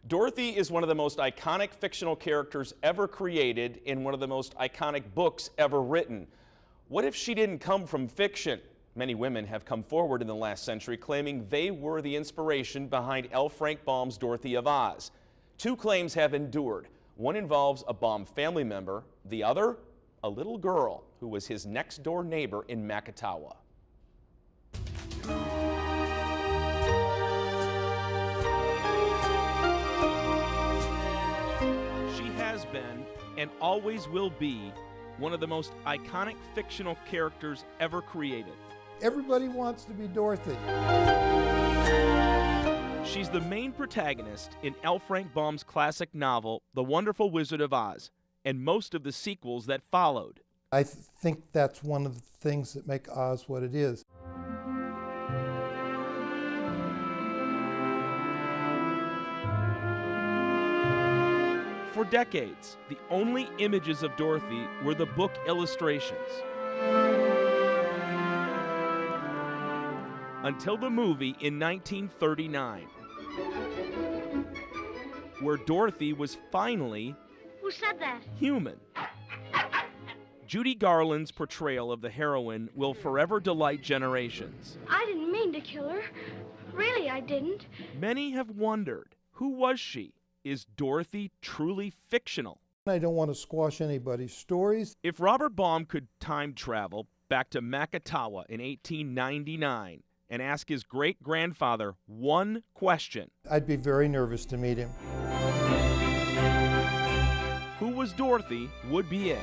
Dorothy is one of the most iconic fictional characters ever created in one of the most iconic books ever written. What if she didn't come from fiction? Many women have come forward in the last century claiming they were the inspiration behind L. Frank Baum's Dorothy of Oz. Two claims have endured. One involves a Baum family member, the other, a little girl who was his next door neighbor in Macatawa. She has been, and always will be, one of the most iconic fictional characters ever created. Everybody wants to be Dorothy. She's the main protagonist in L. Frank Baum's classic novel, The Wonderful Wizard of Oz, and most of the sequels that followed. I think that's one of the things that make Oz what it is. For decades, the only images of Dorothy were the book illustrations. Until the movie in 1939, where Dorothy was finally Who said that? human. Judy Garland's portrayal of the heroine will forever delight generations. I didn't mean to kill her. Really, I didn't. Many have wondered, who was she? Is Dorothy truly fictional? I don't want to squash anybody's stories. If Robert Baum could time travel back to Macatawa in 1899 and ask his great-grandfather one question, I'd be very nervous to meet him. who was Dorothy would be it.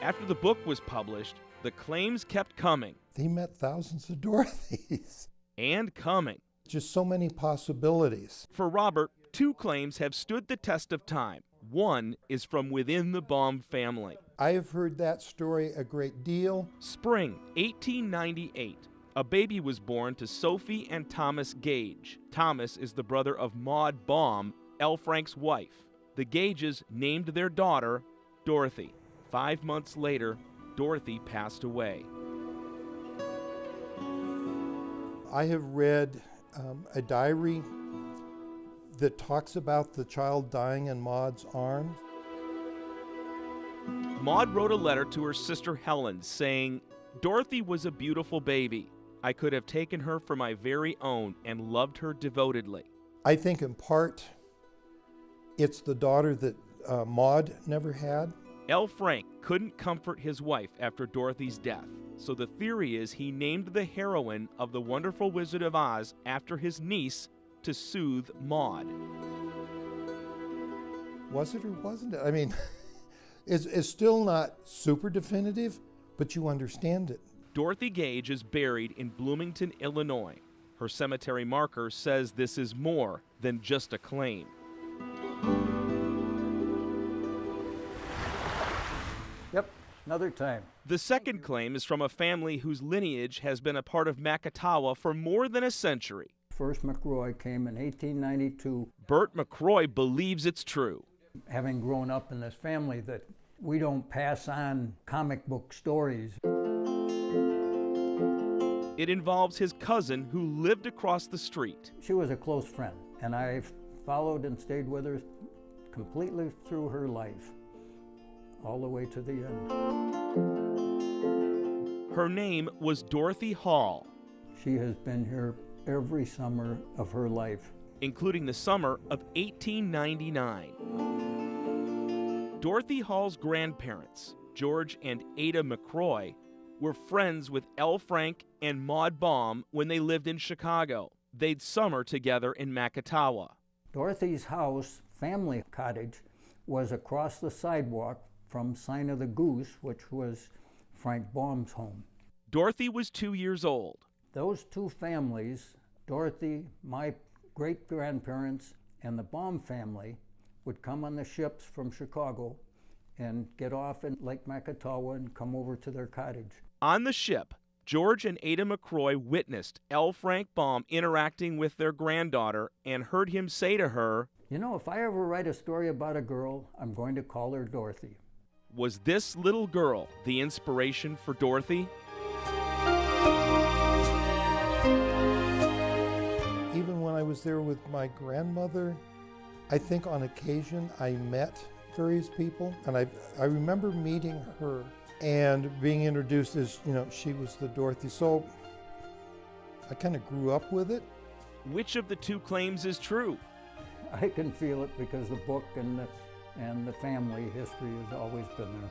After the book was published, the claims kept coming He met thousands of Dorothys. and coming. Just so many possibilities. For Robert, two claims have stood the test of time. One is from within the Baum family. I have heard that story a great deal. Spring 1898, a baby was born to Sophie and Thomas Gage. Thomas is the brother of Maud Baum, L. Frank's wife. The Gages named their daughter Dorothy. 5 months later, Dorothy passed away. I have read a diary that talks about the child dying in Maud's arms. Maud wrote a letter to her sister Helen saying, "Dorothy was a beautiful baby. I could have taken her for my very own and loved her devotedly." I think in part it's the daughter that Maud never had. L. Frank couldn't comfort his wife after Dorothy's death, so the theory is he named the heroine of The Wonderful Wizard of Oz after his niece to soothe Maud. Was it or wasn't it? I mean, it's still not super definitive, but you understand it. Dorothy Gage is buried in Bloomington, Illinois. Her cemetery marker says this is more than just a claim. Yep, another time. The second claim is from a family whose lineage has been a part of Macatawa for more than a century. First McRoy came in 1892. Bert McCroy believes it's true. Having grown up in this family, that we don't pass on comic book stories. It involves his cousin who lived across the street. She was a close friend, and I followed and stayed with her completely through her life, all the way to the end. Her name was Dorothy Hall, She has been here every summer of her life. including the summer of 1899. Dorothy Hall's grandparents, George and Ada McCroy, were friends with L. Frank and Maud Baum when they lived in Chicago. They'd summer together in Macatawa. Dorothy's house, family cottage, was across the sidewalk from Sign of the Goose, which was Frank Baum's home. Dorothy was 2 years old. Those two families, Dorothy, my great-grandparents, and the Baum family, would come on the ships from Chicago and get off in Lake Macatawa and come over to their cottage. On the ship, George and Ada McCroy witnessed L. Frank Baum interacting with their granddaughter and heard him say to her, You know, if I ever write a story about a girl, I'm going to call her Dorothy. Was this little girl the inspiration for Dorothy? was there with my grandmother. I think on occasion I met various people, and I remember meeting her and being introduced as, she was the Dorothy. So I kind of grew up with it. Which of the two claims is true? I can feel it because the book and the family history has always been there.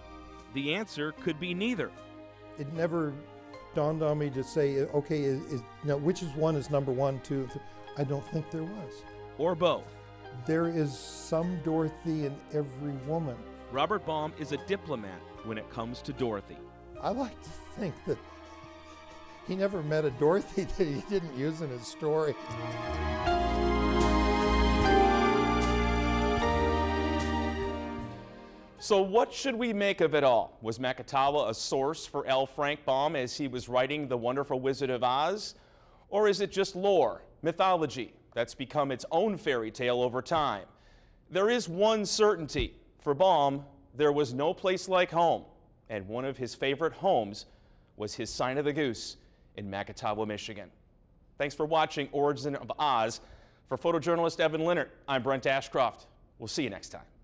The answer could be neither. It never dawned on me to say, okay, which one is number one, two, three. I don't think there was. Or both. There is some Dorothy in every woman. Robert Baum is a diplomat when it comes to Dorothy. I like to think that he never met a Dorothy that he didn't use in his story. So what should we make of it all? Was Maketawa a source for L. Frank Baum as he was writing The Wonderful Wizard of Oz? Or is it just lore, mythology, that's become its own fairy tale over time? There is one certainty. For Baum, there was no place like home, and one of his favorite homes was his Sign of the Goose in Maketawa, Michigan. Thanks for watching Origin of Oz. For photojournalist Evan Linnert, I'm Brent Ashcroft. We'll see you next time.